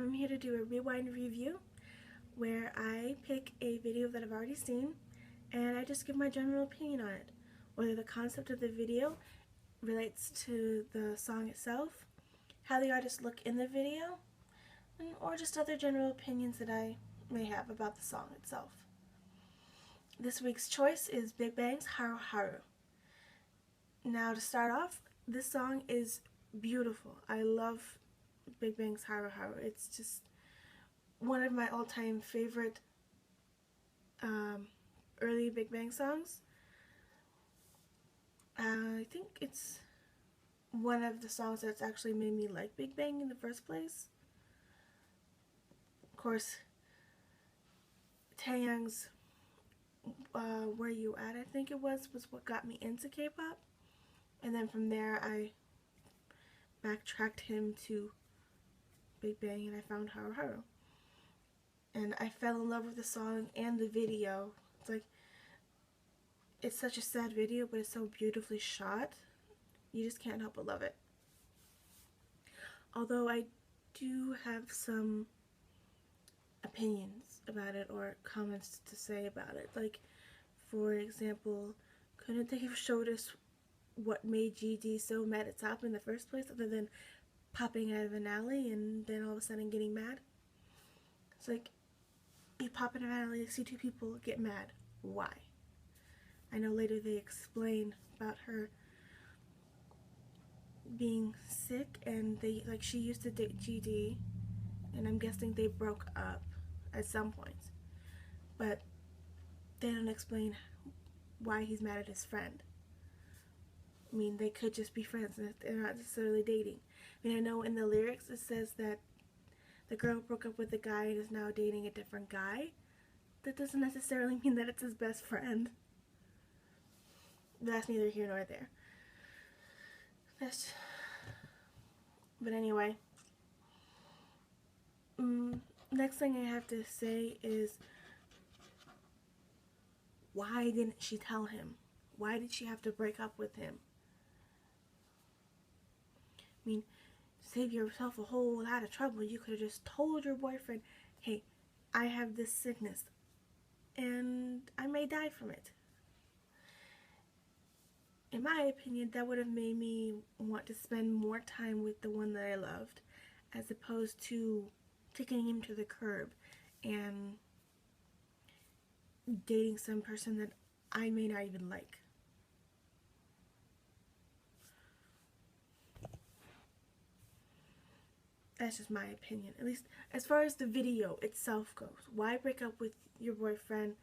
I'm here to do a rewind review where I pick a video that I've already seen and I just give my general opinion on it, whether the concept of the video relates to the song itself, how the artists look in the video, or just other general opinions that I may have about the song itself. This week's choice is Big Bang's Haru Haru. Now to start off, this song is beautiful. I love Big Bang's Haru Haru. It's just one of my all-time favorite early Big Bang songs. I think it's one of the songs that's actually made me like Big Bang in the first place. Of course, Taeyang's Where You At, I think it was what got me into K-pop. And then from there, I backtracked him to Big Bang and I found Haru Haru. And I fell in love with the song and the video. It's such a sad video, but it's so beautifully shot. You just can't help but love it. Although I do have some opinions about it or comments to say about it. Like, for example, couldn't they have showed us what made GD so mad at Top in the first place other than popping out of an alley and then all of a sudden getting mad? It's like, you pop in an alley, see two people get mad. Why? I know later they explain about her being sick and she used to date GD and I'm guessing they broke up at some point. But they don't explain why he's mad at his friend. I mean, they could just be friends and they're not necessarily dating. I mean, I know in the lyrics it says that the girl broke up with the guy and is now dating a different guy. That doesn't necessarily mean that it's his best friend. But that's neither here nor there. But anyway. Next thing I have to say is, why didn't she tell him? Why did she have to break up with him? I mean, save yourself a whole lot of trouble. You could have just told your boyfriend, hey, I have this sickness and I may die from it. In my opinion, that would have made me want to spend more time with the one that I loved, as opposed to kicking him to the curb and dating some person that I may not even like. That's just my opinion. At least as far as the video itself goes. Why break up with your boyfriend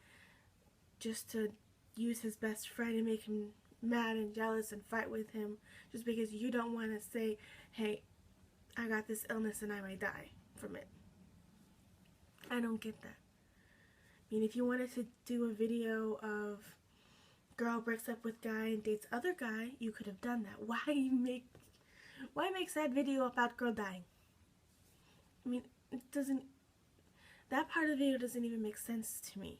just to use his best friend and make him mad and jealous and fight with him just because you don't want to say, hey, I got this illness and I might die from it? I don't get that. I mean, if you wanted to do a video of girl breaks up with guy and dates other guy, you could have done that. Why make sad video about girl dying? I mean, that part of the video doesn't even make sense to me.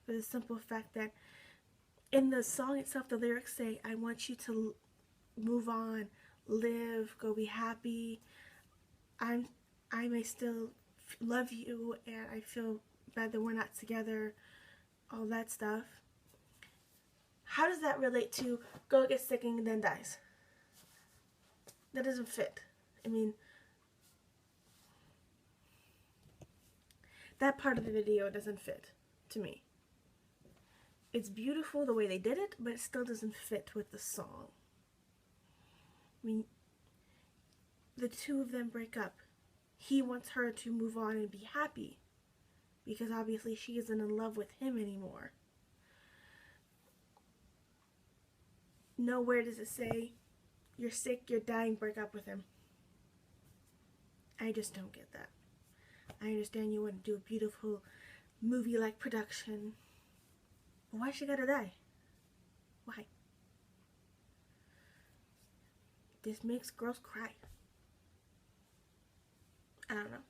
For the simple fact that in the song itself, the lyrics say, I want you to move on, live, go be happy. I may still love you and I feel bad that we're not together, all that stuff. How does that relate to girl gets sick and then dies? That doesn't fit. I mean, that part of the video doesn't fit to me. It's beautiful the way they did it, but it still doesn't fit with the song. I mean, the two of them break up. He wants her to move on and be happy because obviously she isn't in love with him anymore. Nowhere does it say, you're sick, you're dying, break up with him. I just don't get that. I understand you want to do a beautiful movie-like production, but why she gotta die? Why? This makes girls cry. I don't know.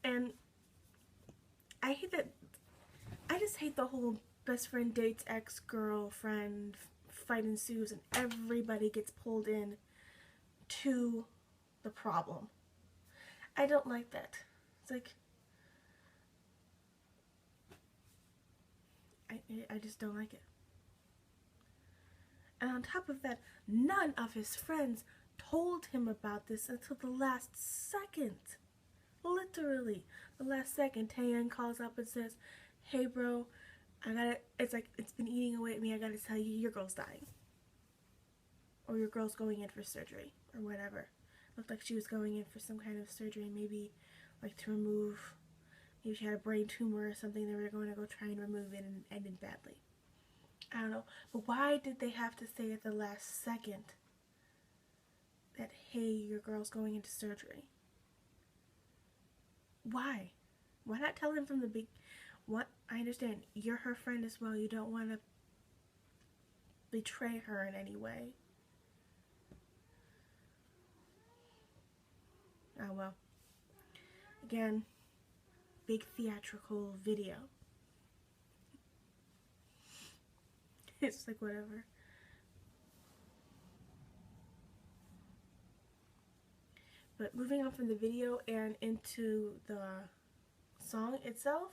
And I just hate the whole best friend dates ex-girlfriend fight ensues and everybody gets pulled in to the problem. I don't like that. It's like, I just don't like it. And on top of that, none of his friends told him about this until the last second. Literally, the last second, Taeyang calls up and says, "Hey bro, it's like, it's been eating away at me, I gotta tell you, your girl's dying. Or your girl's going in for surgery," or whatever. Looked like she was going in for some kind of surgery, maybe like to remove, maybe she had a brain tumor or something, they were going to go try and remove it and ended badly. I don't know, but why did they have to say at the last second that, hey, your girl's going into surgery? Why? Why not tell him from the big... What? I understand, you're her friend as well, you don't want to betray her in any way. Oh well. Again, big theatrical video. It's like, whatever. But moving on from the video and into the song itself,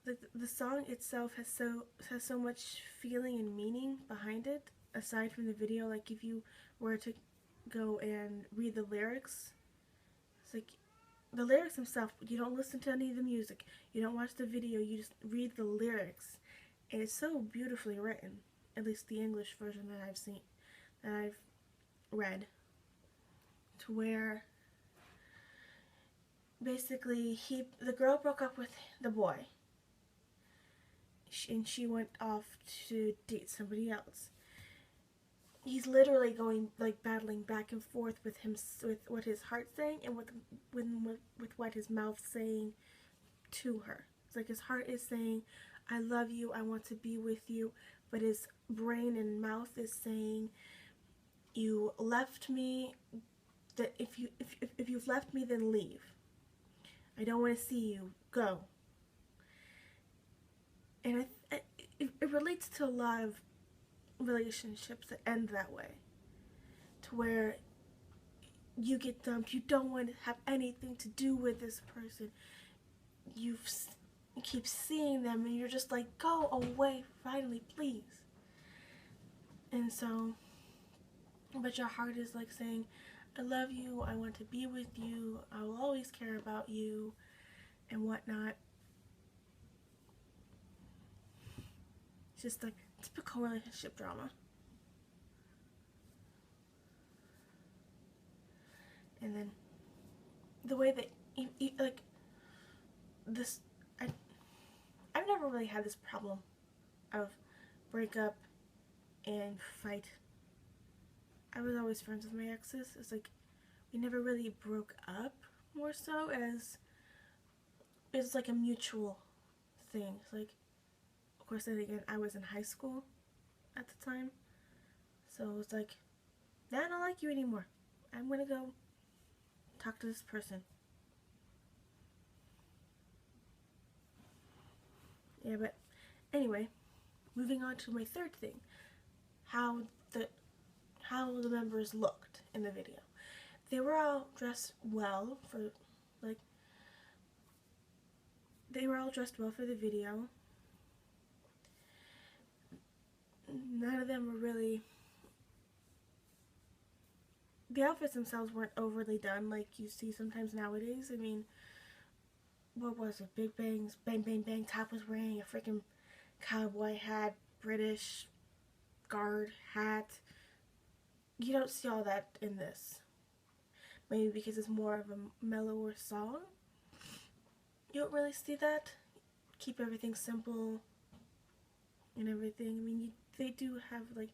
the song itself has so much feeling and meaning behind it, aside from the video. Like, if you were to go and read the lyrics, it's like, the lyrics themselves, you don't listen to any of the music, you don't watch the video, you just read the lyrics, and it's so beautifully written. At least the English version that I've read, to where basically the girl broke up with the boy, and she went off to date somebody else. He's literally going, like, battling back and forth with what his heart's saying and with what his mouth's saying to her. It's like his heart is saying, "I love you, I want to be with you," but his brain and mouth is saying, "You left me. That if you've left me, then leave. I don't want to see you. Go." And it relates to a lot of relationships that end that way, to where you get dumped, you don't want to have anything to do with this person, you keep seeing them and you're just like, go away finally, please. And so, but your heart is like saying, "I love you, I want to be with you, I will always care about you," and whatnot. It's just like typical relationship drama. And then the way that like this, I've never really had this problem of break up and fight. I was always friends with my exes. It's like we never really broke up, more so as it's like a mutual thing. It's like, of course, then again, I was in high school at the time, so it was like, "Nah, I don't like you anymore. I'm gonna go talk to this person." Yeah, but anyway, moving on to my third thing, how the members looked in the video. They were all dressed well for, like, they were all dressed well for the video. None of them were really, the outfits themselves weren't overly done like you see sometimes nowadays. I mean, what was it? Big Bang's Bang Bang Bang Top was wearing a freaking cowboy hat, British guard hat. You don't see all that in this. Maybe because it's more of a mellower song. You don't really see that. Keep everything simple and everything. I mean, they do have, like,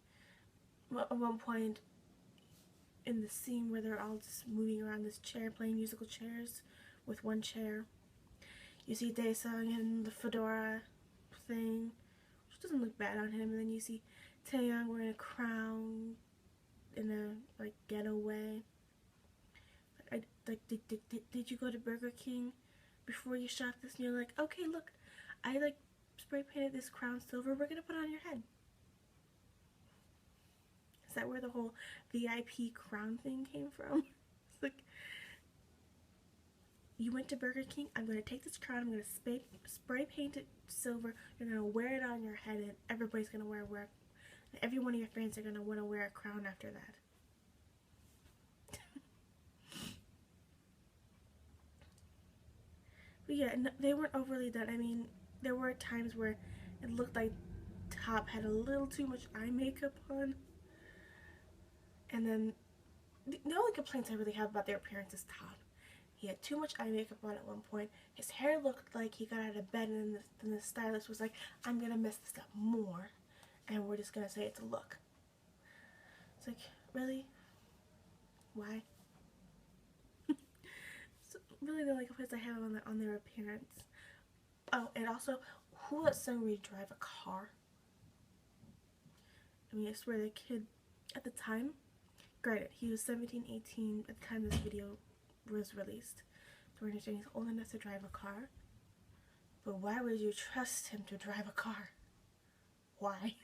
at one point in the scene where they're all just moving around this chair, playing musical chairs with one chair. You see Daesung in the fedora thing, which doesn't look bad on him, and then you see Taeyang wearing a crown in a, like, ghetto way. Did you go to Burger King before you shot this? And you're like, okay, look, I like spray painted this crown silver. We're gonna put it on your head. Is that where the whole VIP crown thing came from? It's like, you went to Burger King, I'm going to take this crown, I'm going to spray paint it silver, you're going to wear it on your head, and everybody's going to wear every one of your friends are going to want to wear a crown after that. But yeah, no, they weren't overly done. I mean, there were times where it looked like Top had a little too much eye makeup on. And then, the only complaints I really have about their appearance is Top. He had too much eye makeup on at one point. His hair looked like he got out of bed, and then the stylist was like, I'm going to mess this up more, and we're just going to say it's a look. It's like, really? Why? So, really the only complaints I have on their appearance. Oh, and also, who let Sungri drive a car? I mean, I swear the kid, at the time, granted, he was 17, 18 at the time this video was released. So we're understanding he's old enough to drive a car. But why would you trust him to drive a car? Why?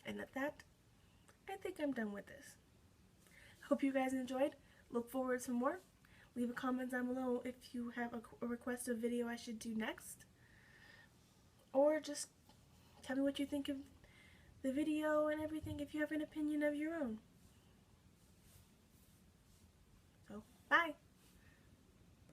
And at that, I think I'm done with this. Hope you guys enjoyed. Look forward to more. Leave a comment down below if you have a request of video I should do next. Or just tell me what you think of the video and everything if you have an opinion of your own. So, bye!